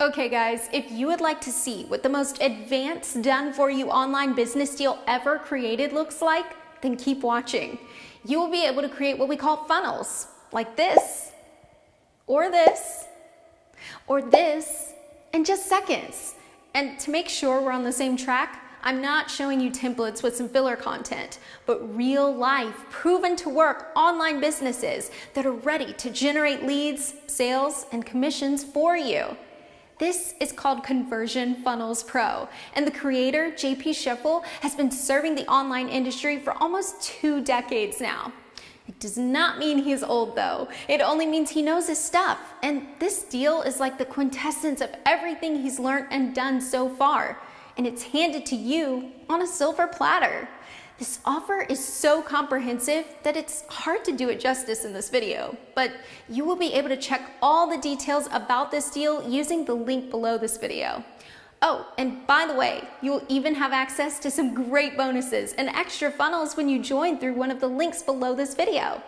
Okay guys, if you would like to see what the most advanced done for you online business deal ever created looks like, then keep watching. You will be able to create what we call funnels, like this, or this, or this, in just seconds. And to make sure we're on the same track, I'm not showing you templates with some filler content, but real life, proven to work online businesses that are ready to generate leads, sales, and commissions for you. This is called Conversion Funnels Pro, and the creator, JP Schiffel, has been serving the online industry for almost 2 decades now. It does not mean he's old though. It only means he knows his stuff, and this deal is like the quintessence of everything he's learned and done so far, and it's handed to you on a silver platter. This offer is so comprehensive that it's hard to do it justice in this video, but you will be able to check all the details about this deal using the link below this video. Oh, and by the way, you will even have access to some great bonuses and extra funnels when you join through one of the links below this video.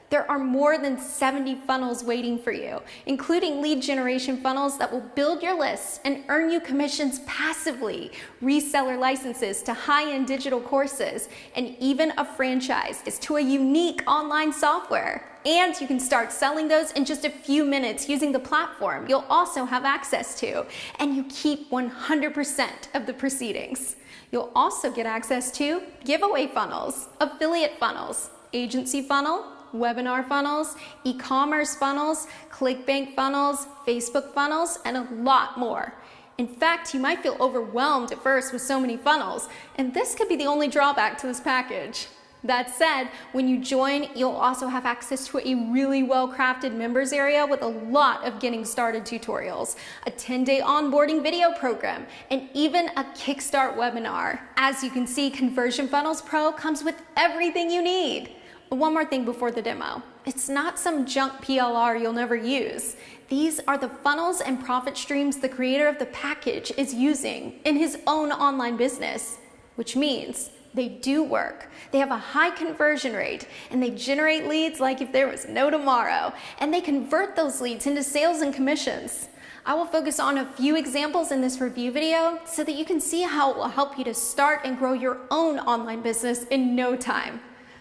There are more than 70 funnels waiting for you, including lead generation funnels that will build your lists and earn you commissions passively, reseller licenses to high-end digital courses, and even a franchise to a unique online software. And you can start selling those in just a few minutes using the platform you'll also have access to, and you keep 100% of the proceedings. You'll also get access to giveaway funnels, affiliate funnels, agency funnel, webinar funnels, e-commerce funnels, ClickBank funnels, Facebook funnels, and a lot more. In fact, you might feel overwhelmed at first with so many funnels, and this could be the only drawback to this package. That said, when you join, you'll also have access to a really well-crafted members area with a lot of getting started tutorials, a 10-day onboarding video program, and even a Kickstart webinar. As you can see, Conversion Funnels Pro comes with everything you need. One more thing before the demo. It's not some junk PLR you'll never use. These are the funnels and profit streams the creator of the package is using in his own online business, which means they do work. They have a high conversion rate, and they generate leads like if there was no tomorrow, and they convert those leads into sales and commissions. I will focus on a few examples in this review video so that you can see how it will help you to start and grow your own online business in no time.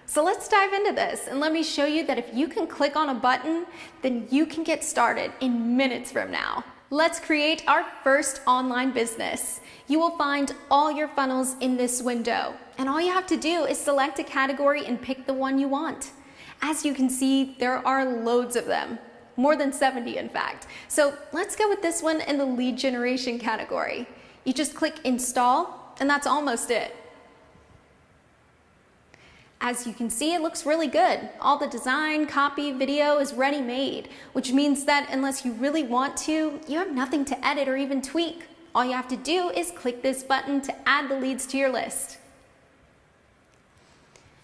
So let's dive into this, and let me show you that if you can click on a button, then you can get started in minutes from now. Let's create our first online business. You will find all your funnels in this window, and all you have to do is select a category and pick the one you want. As you can see, there are loads of them, more than 70 in fact. So let's go with this one in the lead generation category. You just click install, and that's almost it. As you can see, it looks really good. All the design, copy, video is ready-made, which means that unless you really want to, you have nothing to edit or even tweak. All you have to do is click this button to add the leads to your list.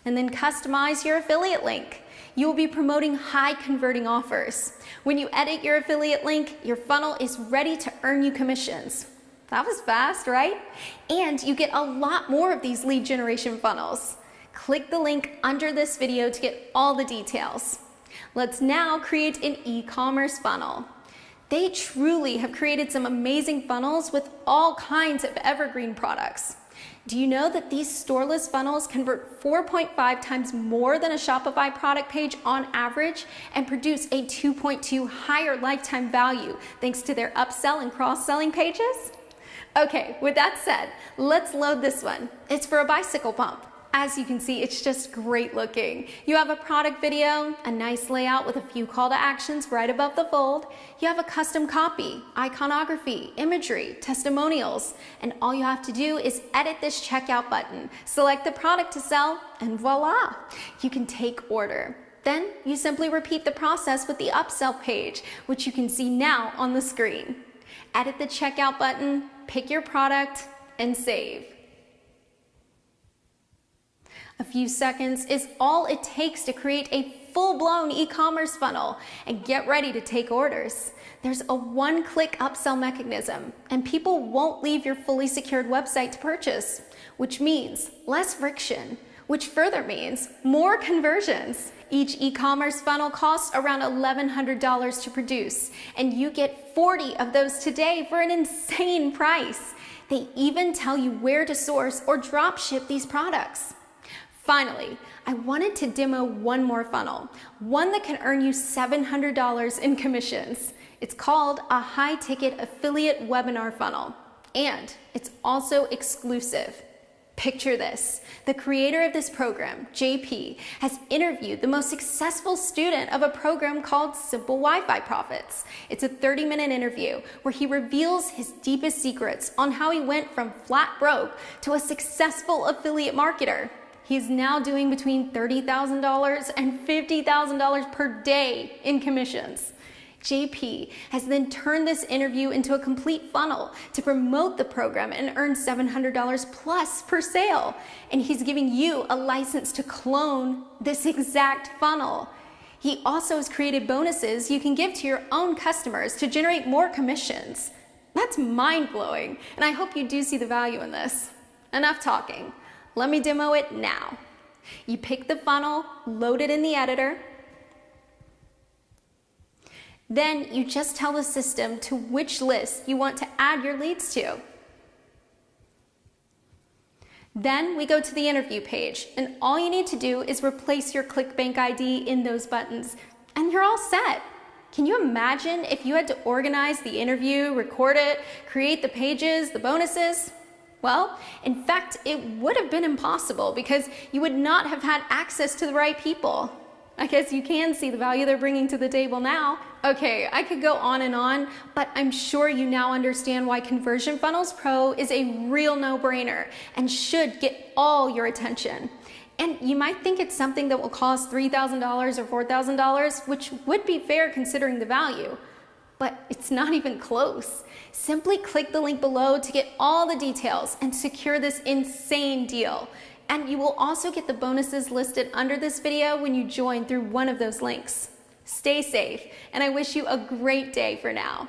And then customize your affiliate link. You will be promoting high converting offers. When you edit your affiliate link, your funnel is ready to earn you commissions. That was fast, right? And you get a lot more of these lead generation funnels. Click the link under this video to get all the details. Let's now create an e-commerce funnel. They truly have created some amazing funnels with all kinds of evergreen products. Do you know that these storeless funnels convert 4.5 times more than a Shopify product page on average and produce a 2.2 higher lifetime value thanks to their upsell and cross-selling pages? Okay, with that said, let's load this one. It's for a bicycle pump. As you can see, it's just great looking. You have a product video, a nice layout with a few call to actions right above the fold. You have a custom copy, iconography, imagery, testimonials, and all you have to do is edit this checkout button, select the product to sell, and voila, you can take order. Then you simply repeat the process with the upsell page, which you can see now on the screen. Edit the checkout button, pick your product, and save. A few seconds is all it takes to create a full-blown e-commerce funnel and get ready to take orders. There's a one-click upsell mechanism, and people won't leave your fully secured website to purchase, which means less friction, which further means more conversions. Each e-commerce funnel costs around $1,100 to produce, and you get 40 of those today for an insane price. They even tell you where to source or drop ship these products. Finally, I wanted to demo one more funnel, one that can earn you $700 in commissions. It's called a high-ticket affiliate webinar funnel, and it's also exclusive. Picture this. The creator of this program, JP, has interviewed the most successful student of a program called Simple Wi-Fi Profits. It's a 30-minute interview where he reveals his deepest secrets on how he went from flat broke to a successful affiliate marketer. He's now doing between $30,000 and $50,000 per day in commissions. JP has then turned this interview into a complete funnel to promote the program and earn $700 plus per sale. And he's giving you a license to clone this exact funnel. He also has created bonuses you can give to your own customers to generate more commissions. That's mind-blowing, and I hope you do see the value in this. Enough talking. Let me demo it now. You pick the funnel, load it in the editor. Then you just tell the system to which list you want to add your leads to. Then we go to the interview page, and all you need to do is replace your ClickBank ID in those buttons, and you're all set. Can you imagine if you had to organize the interview, record it, create the pages, the bonuses? Well, in fact, it would have been impossible because you would not have had access to the right people. I guess you can see the value they're bringing to the table now. Okay, I could go on, but I'm sure you now understand why Conversion Funnels Pro is a real no-brainer and should get all your attention. And you might think it's something that will cost $3,000 or $4,000, which would be fair considering the value. But it's not even close. Simply click the link below to get all the details and secure this insane deal. And you will also get the bonuses listed under this video when you join through one of those links. Stay safe, and I wish you a great day for now.